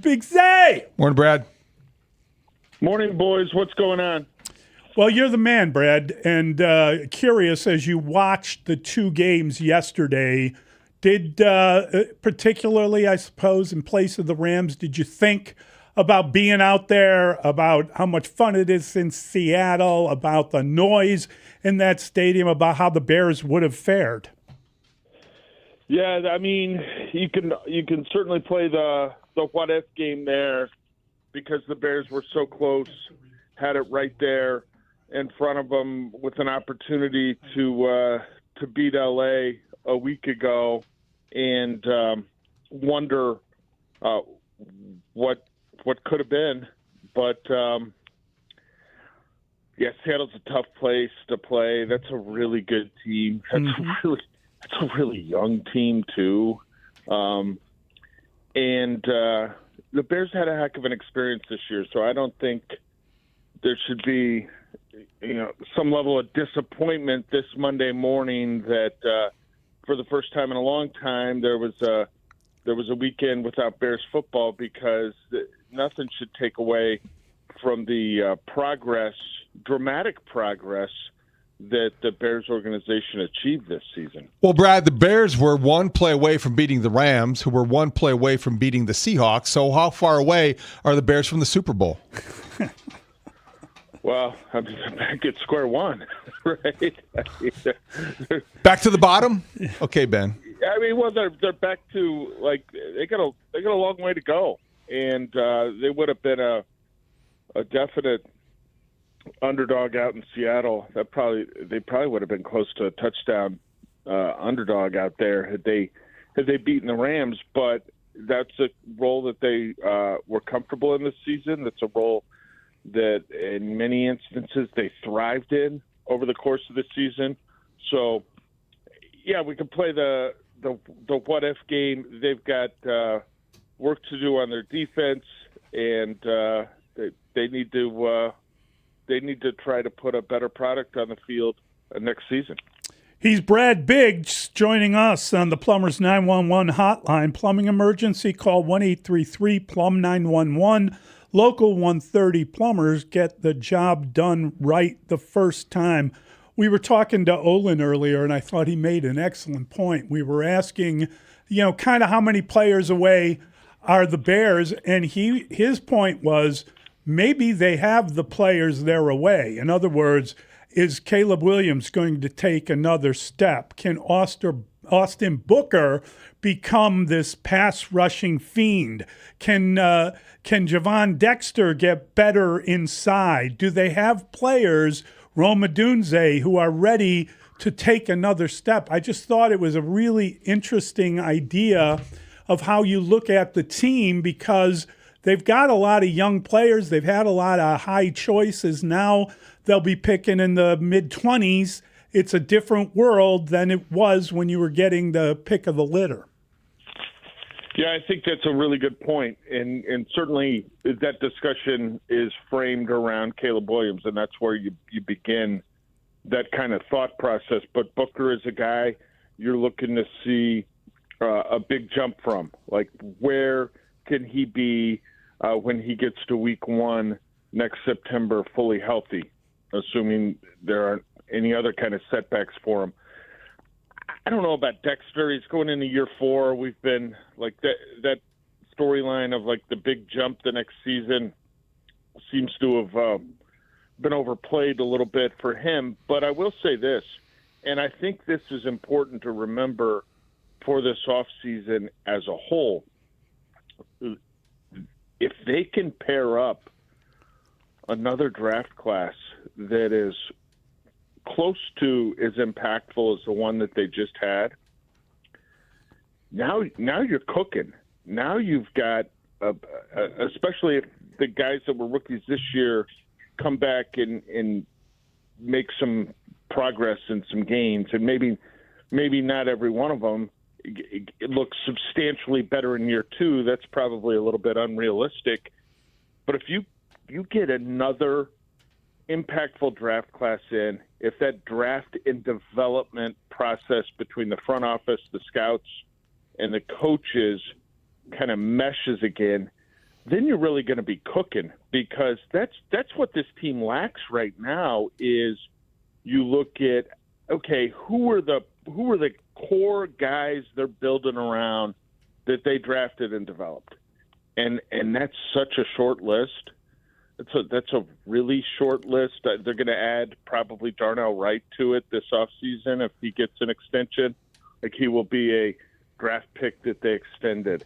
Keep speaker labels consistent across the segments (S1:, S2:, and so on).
S1: Big Zay.
S2: Morning, Brad.
S3: Morning, boys. What's going on?
S1: Well, you're the man, Brad, and curious as you watched the two games yesterday, did particularly, I suppose, in place of the Rams, did you think about being out there, about how much fun it is in Seattle, about the noise in that stadium, about how the Bears would have fared?
S3: Yeah, I mean, you can certainly play the what if game there because the Bears were so close, had it right there in front of them with an opportunity to beat LA a week ago, and wonder what could have been. But yeah, Seattle's a tough place to play. That's a really good team. That's a really young team too, and the Bears had a heck of an experience this year. So I don't think there should be, some level of disappointment this Monday morning that for the first time in a long time there was a weekend without Bears football, because nothing should take away from the dramatic progress that the Bears organization achieved this season.
S2: Well, Brad, the Bears were one play away from beating the Rams, who were one play away from beating the Seahawks. So how far away are the Bears from the Super Bowl?
S3: Well, I mean, back at square one, right?
S2: Back to the bottom? Okay, Ben.
S3: I mean, well, they're back to, like, they got a long way to go, and they would have been a definite underdog out in Seattle. They probably would have been close to a touchdown underdog out there had they beaten the Rams. But that's a role that they were comfortable in this season. That's a role that in many instances they thrived in over the course of the season. So yeah, we can play the what if game. They've got work to do on their defense, and they need to try to put a better product on the field next season.
S1: He's Brad Biggs joining us on the Plumbers 911 hotline. Plumbing emergency, call 1-833-PLUM-911. Local 130 plumbers get the job done right the first time. We were talking to Olin earlier, and I thought he made an excellent point. We were asking, kind of how many players away are the Bears, and his point was maybe they have the players there away. In other words, is Caleb Williams going to take another step? Can Austin Booker become this pass-rushing fiend? Can Javon Dexter get better inside? Do they have players, Rome Odunze, who are ready to take another step? I just thought it was a really interesting idea of how you look at the team, because they've got a lot of young players. They've had a lot of high choices. Now they'll be picking in the mid-20s. It's a different world than it was when you were getting the pick of the litter.
S3: Yeah, I think that's a really good point. And certainly that discussion is framed around Caleb Williams, and that's where you begin that kind of thought process. But Booker is a guy you're looking to see a big jump from. Like, where can he be when he gets to week 1 next September fully healthy, assuming there aren't any other kind of setbacks for him? I don't know about Dexter. He's going into year 4. We've been like that storyline of like the big jump the next season seems to have been overplayed a little bit for him. But I will say this, and I think this is important to remember for this offseason as a whole. If they can pair up another draft class that is close to as impactful as the one that they just had, now you're cooking. Now you've got, especially if the guys that were rookies this year come back and make some progress and some gains, and maybe not every one of them it looks substantially better in year 2. That's probably a little bit unrealistic. But if you get another impactful draft class in, if that draft and development process between the front office, the scouts, and the coaches kind of meshes again, then you're really going to be cooking, because that's what this team lacks right now. Is you look at, okay, who are the core guys they're building around that they drafted and developed, and that's such a short list. That's a really short list. They're going to add probably Darnell Wright to it this offseason if he gets an extension. Like, he will be a draft pick that they extended.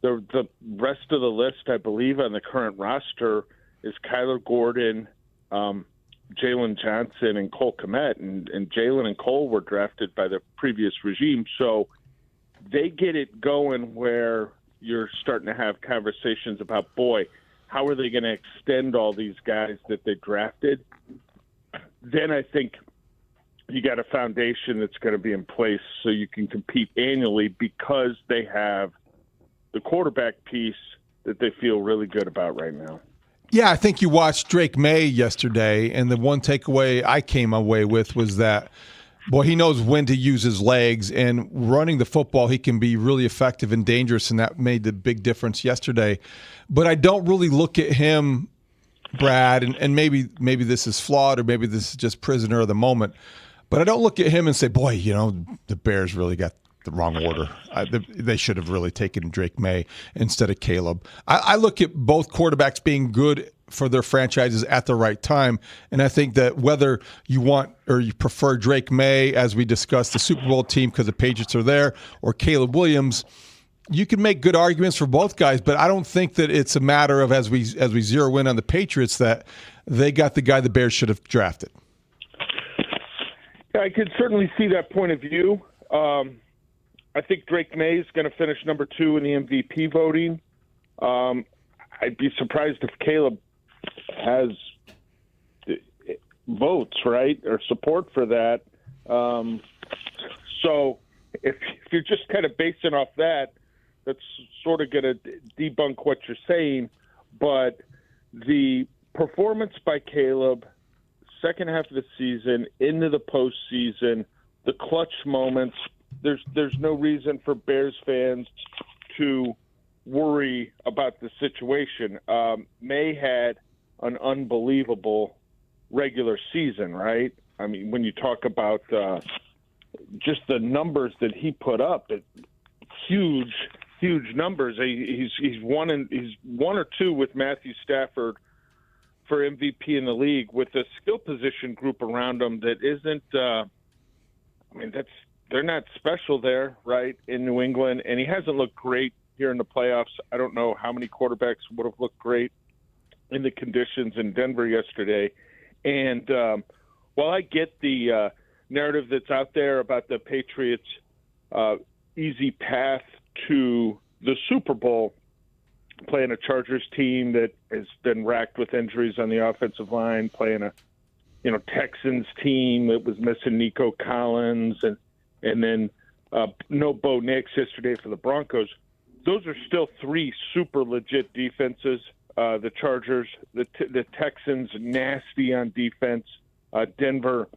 S3: The rest of the list, I believe, on the current roster is Kyler Gordon, Jalen Johnson, and Cole Kmet. And Jalen and Cole were drafted by the previous regime. So they get it going where you're starting to have conversations about, boy, how are they going to extend all these guys that they drafted? Then I think you got a foundation that's going to be in place so you can compete annually, because they have the quarterback piece that they feel really good about right now.
S2: Yeah, I think you watched Drake Maye yesterday, and the one takeaway I came away with was that, boy, he knows when to use his legs, and running the football, he can be really effective and dangerous, and that made the big difference yesterday. But I don't really look at him, Brad, and maybe this is flawed, or maybe this is just prisoner of the moment, but I don't look at him and say, boy, the Bears really got the wrong order. They should have really taken Drake Maye instead of Caleb. I look at both quarterbacks being good for their franchises at the right time, and I think that whether you want or you prefer Drake Maye, as we discussed, the Super Bowl team because the Patriots are there, or Caleb Williams, you can make good arguments for both guys, but I don't think that it's a matter of, as we zero in on the Patriots, that they got the guy the Bears should have drafted.
S3: Yeah, I could certainly see that point of view. I think Drake Maye is going to finish number 2 in the MVP voting. I'd be surprised if Caleb has votes, right, or support for that. So if you're just kind of basing off that, that's sort of going to debunk what you're saying. But the performance by Caleb, second half of the season, into the postseason, the clutch moments, there's no reason for Bears fans to worry about the situation. May had an unbelievable regular season, right? I mean, when you talk about just the numbers that he put up, huge numbers. He's one or two with Matthew Stafford for MVP in the league, with a skill position group around him that isn't. They're not special there, right, in New England, and he hasn't looked great here in the playoffs. I don't know how many quarterbacks would have looked great in the conditions in Denver yesterday. And while I get the narrative that's out there about the Patriots' easy path to the Super Bowl, playing a Chargers team that has been racked with injuries on the offensive line, playing a Texans team that was missing Nico Collins, and then no Bo Nix yesterday for the Broncos. Those are still 3 super legit defenses. The Chargers, the Texans, nasty on defense. Denver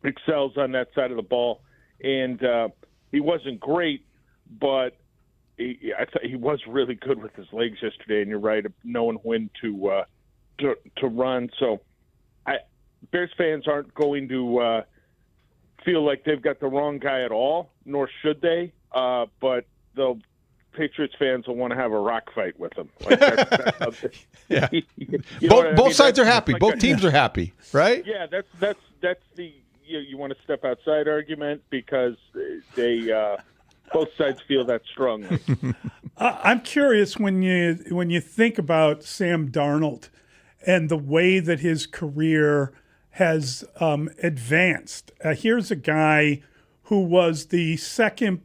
S3: excels on that side of the ball. And he wasn't great, but I thought he was really good with his legs yesterday. And you're right, knowing when to run. So Bears fans aren't going to feel like they've got the wrong guy at all, nor should they. But the Patriots fans will want to have a rock fight with him. Like that's
S2: yeah. Both sides are happy. Like both teams are happy, right?
S3: Yeah, that's the you want to step outside argument, because they both sides feel that strongly.
S1: I'm curious when you think about Sam Darnold and the way that his career has advanced. Here's a guy who was the second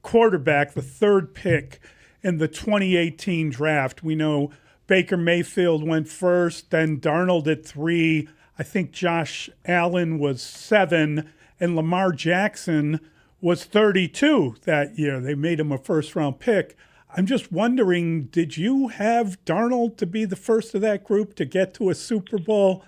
S1: quarterback, the third pick in the 2018 draft. We know Baker Mayfield went first, then Darnold at 3. I think Josh Allen was 7, and Lamar Jackson was 32 that year. They made him a first-round pick. I'm just wondering, did you have Darnold to be the first of that group to get to a Super Bowl?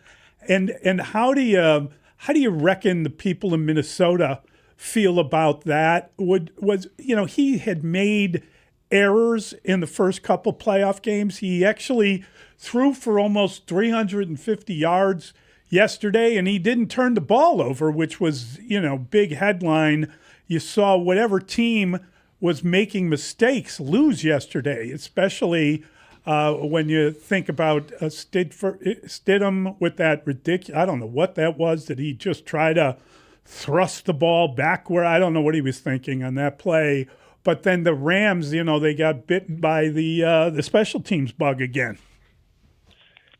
S1: And how do you reckon the people in Minnesota feel about that? He had made errors in the first couple playoff games. He actually threw for almost 350 yards yesterday, and he didn't turn the ball over, which was, big headline. You saw whatever team was making mistakes lose yesterday, especially when you think about Stidham with that ridiculous, I don't know what that was, that he just tried to thrust the ball back where, I don't know what he was thinking on that play. But then the Rams, they got bitten by the special teams bug again.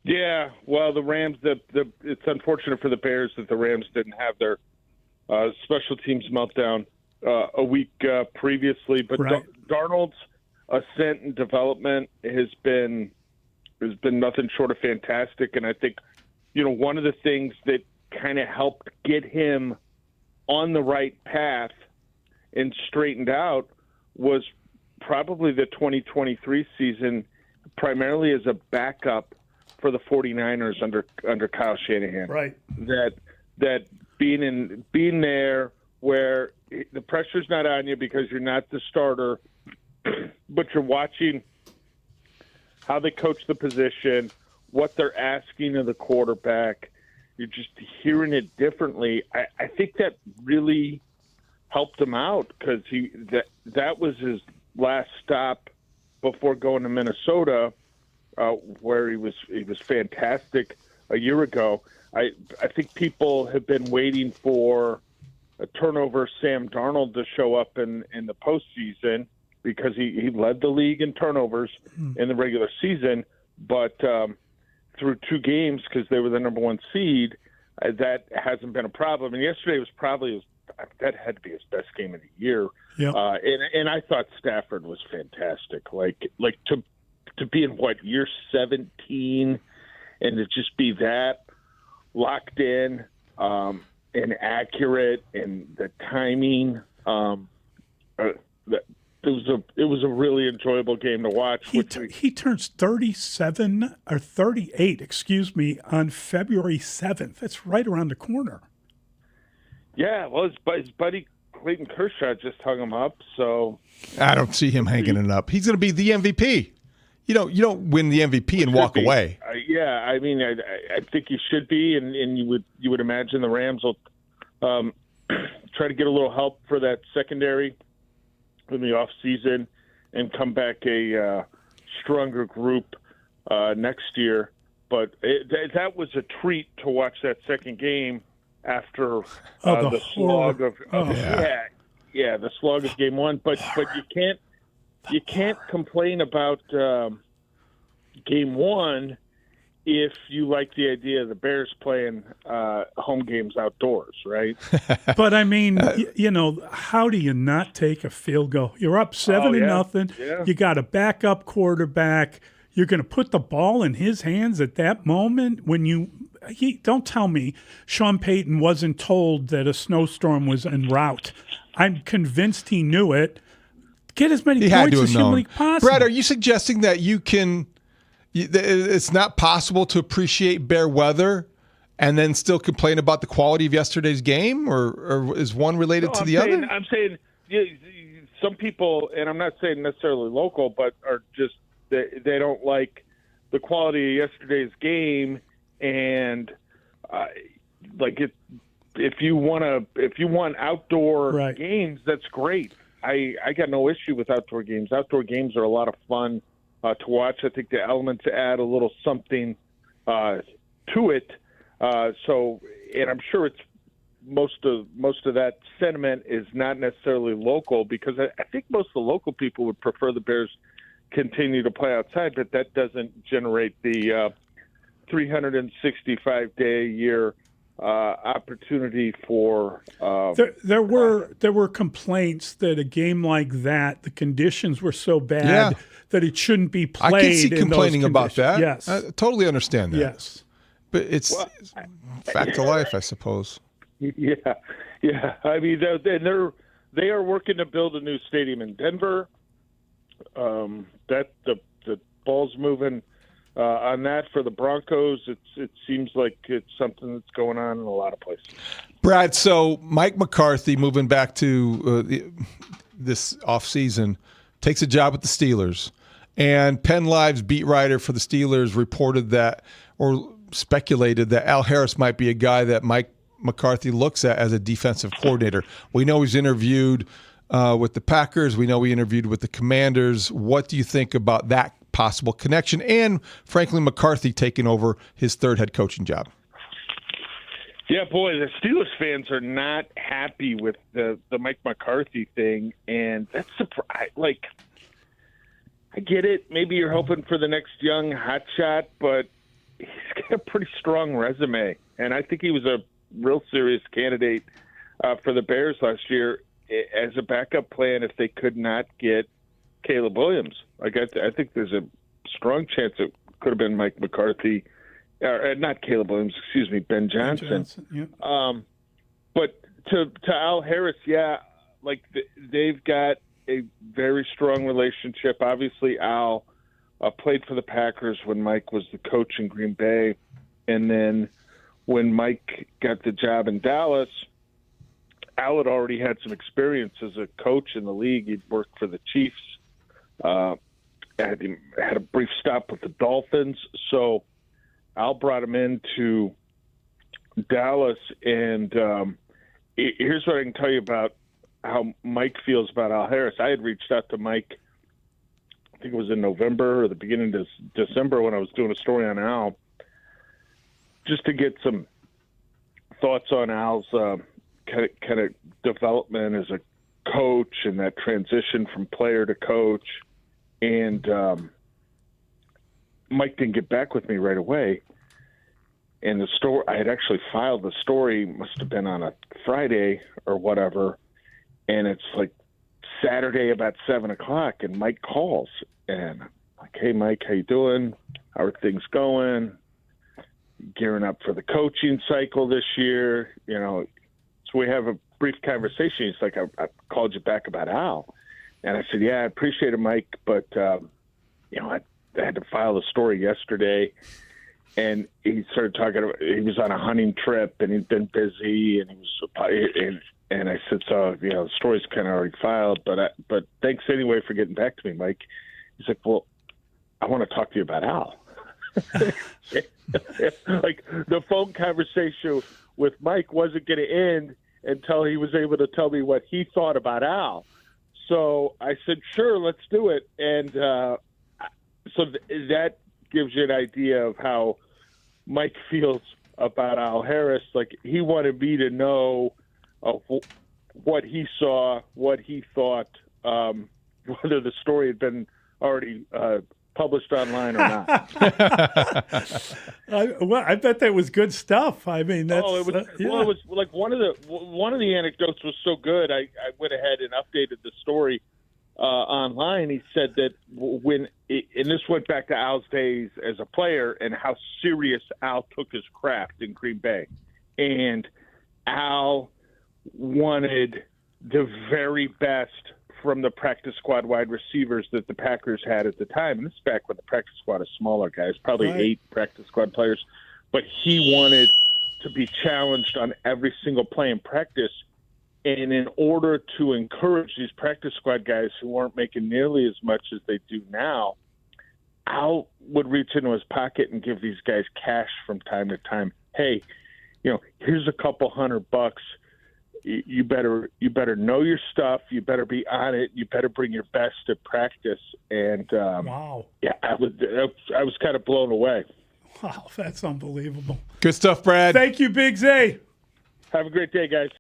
S3: Yeah, well, the Rams. It's unfortunate for the Bears that the Rams didn't have their special teams meltdown a week previously. But
S1: right.
S3: Darnold's ascent and development has been nothing short of fantastic. And I think, one of the things that kind of helped get him on the right path and straightened out was probably the 2023 season, primarily as a backup for the 49ers under Kyle Shanahan.
S1: Right.
S3: That being there where the pressure's not on you because you're not the starter, but you're watching how they coach the position, what they're asking of the quarterback. You're just hearing it differently. I think that really helped him out because that was his last stop before going to Minnesota, where he was fantastic a year ago. I think people have been waiting for a turnover Sam Darnold to show up in the postseason because he led the league in turnovers in the regular season, but through two games because they were the number one seed, that hasn't been a problem. And yesterday was probably that had to be his best game of the year.
S1: Yep.
S3: And I thought Stafford was fantastic. Like to be in year 17 and to just be that locked in and accurate and the timing. It was a really enjoyable game to watch.
S1: He turns 37 or 38, on February 7th. That's right around the corner.
S3: Yeah, well, his buddy Clayton Kershaw just hung him up. So
S2: I don't see him hanging it up. He's going to be the MVP. You don't win the MVP and walk away.
S3: Yeah, I mean, I think he should be, and you would imagine the Rams will try to get a little help for that secondary in the offseason and come back a stronger group next year. But that was a treat to watch that second game after the slog of the slog of game one. But you can't complain about game one if you like the idea of the Bears playing home games outdoors, right?
S1: But I mean, how do you not take a field goal? You're up 7-0.
S3: Yeah.
S1: You got a backup quarterback. You're going to put the ball in his hands at that moment when don't tell me Sean Payton wasn't told that a snowstorm was en route. I'm convinced he knew it. Get as many points as humanly possible.
S2: Brad, are you suggesting that it's not possible to appreciate bear weather and then still complain about the quality of yesterday's game, or is one related to the other?
S3: I'm saying some people, and I'm not saying necessarily local, but are just they don't like the quality of yesterday's game, and if you want outdoor games, that's great. I got no issue with outdoor games. Outdoor games are a lot of fun to watch. I think the elements add a little something to it. And I'm sure it's most of that sentiment is not necessarily local, because I think most of the local people would prefer the Bears continue to play outside, but that doesn't generate the 365-day a year opportunity for.
S1: There were complaints that a game like that, the conditions were so bad that it shouldn't be played.
S2: I can see complaining about that.
S1: Yes,
S2: I totally understand that.
S1: Yes,
S2: but it's fact of life, I suppose.
S3: Yeah. I mean, they are working to build a new stadium in Denver. That the ball's moving on that for the Broncos. It seems like it's something that's going on in a lot of places.
S2: Brad, so Mike McCarthy moving back to this offseason takes a job at the Steelers. And Penn Live's beat writer for the Steelers reported that, or speculated that Al Harris might be a guy that Mike McCarthy looks at as a defensive coordinator. We know he's interviewed with the Packers. We know he interviewed with the Commanders. What do you think about that possible connection and, frankly, McCarthy taking over his third head coaching job?
S3: Yeah, boy, the Steelers fans are not happy with the Mike McCarthy thing, and that's like, I get it. Maybe you're hoping for the next young hotshot, but he's got a pretty strong resume, and I think he was a real serious candidate for the Bears last year as a backup plan if they could not get Caleb Williams. Like I think there's a strong chance it could have been Mike McCarthy. Not Caleb Williams, excuse me, Ben Johnson.
S1: Yeah.
S3: But to Al Harris, yeah, like they've got a very strong relationship. Obviously, Al played for the Packers when Mike was the coach in Green Bay. And then when Mike got the job in Dallas, Al had already had some experience as a coach in the league. He'd worked for the Chiefs, had a brief stop with the Dolphins. So Al brought him into Dallas, and here's what I can tell you about how Mike feels about Al Harris. I had reached out to Mike, I think it was in November or the beginning of December when I was doing a story on Al, just to get some thoughts on Al's kind of development as a coach and that transition from player to coach. And Mike didn't get back with me right away. And the story, I had actually filed the story, must have been on a Friday or whatever. And it's like Saturday about 7:00, and Mike calls. And I'm like, hey, Mike, how you doing? How are things going? Gearing up for the coaching cycle this year. You know, so we have a brief conversation. He's like, I called you back about Al. And I said, yeah, I appreciate it, Mike, but, you know, I had to file the story yesterday. And he started talking about, he was on a hunting trip and he'd been busy, and he was, and I said, so, you know, the story's kind of already filed, but thanks anyway for getting back to me, Mike. He's like, well, I want to talk to you about Al. Like, the phone conversation with Mike wasn't going to end until he was able to tell me what he thought about Al. So I said, sure, let's do it. And so that gives you an idea of how Mike feels about Al Harris. Like, he wanted me to know what he saw, what he thought, whether the story had been already published online or not.
S1: I bet that was good stuff. I mean, that's
S3: it was like one of the anecdotes was so good. I went ahead and updated the story online. He said that and this went back to Al's days as a player and how serious Al took his craft in Green Bay, and Al wanted the very best from the practice squad wide receivers that the Packers had at the time. And this is back when the practice squad is smaller guys, probably
S1: right.
S3: 8 practice squad players. But he wanted to be challenged on every single play in practice. And in order to encourage these practice squad guys who weren't making nearly as much as they do now, Al would reach into his pocket and give these guys cash from time to time. Hey, you know, here's a couple $100. You better know your stuff. You better be on it. You better bring your best to practice. And
S1: wow,
S3: yeah, I was kind of blown away.
S1: Wow, that's unbelievable.
S2: Good stuff, Brad.
S1: Thank you, Big Zay.
S3: Have a great day, guys.